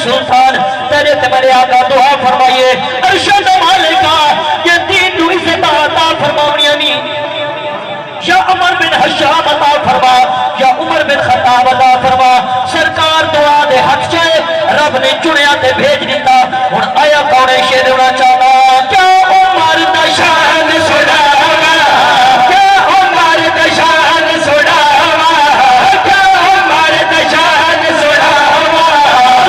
سلطان تیرے تے میرے آقا دعا فرمائیے ارشد مالکا یہ دین تو عزت عطا فرماونی نہیں یا عمر بن حشام عطا فرما یا عمر بن خطاب عطا فرما سرکار دعا دے حق چاہے رب نے چنیا تے بھیج دیتا ہن آیا کون شیر ہونا چاہتا کیا عمر دا شان سناوا کیا عمر دا شان سناوا کیا عمر دا شان سناوا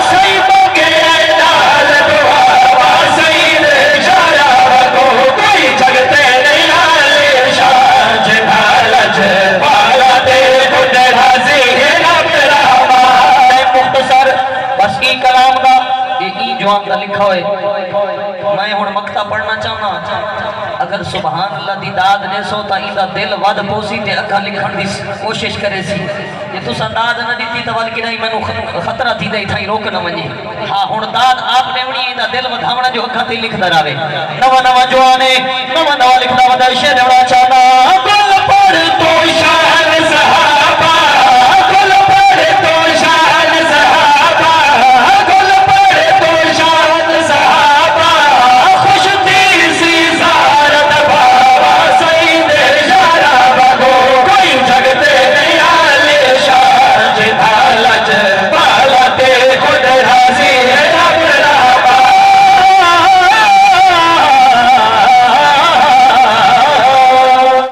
سیدوں کے اعلان دعا سید اشارہ کو کوئی جگتے نہیں آلے شان جنالج پالا دے بن رازی رب رحمان مختصر بس ای کلام دا ای جوان دا لکھا ہوئے میں ہون مکتہ پڑھنا چاہنا اگر سبحان اللہ دی داد نے سو تا ایدہ دل ود پوسی تے اکھا لکھن دی کوشش کرے سی یہ تو سا داد نہ دیتی تا والکی نہیں میں نو خطرہ تھی دائی تھائی روک نہ منجے ہاں ہون داد آپ نے انہی ایدہ دل ودھاونا جو اکھا تی لکھ در آوے نوا نوا جوانے نوا نوا لکھنا ودہ شہر نوڑا چاہنا کل پڑھ تو شاہ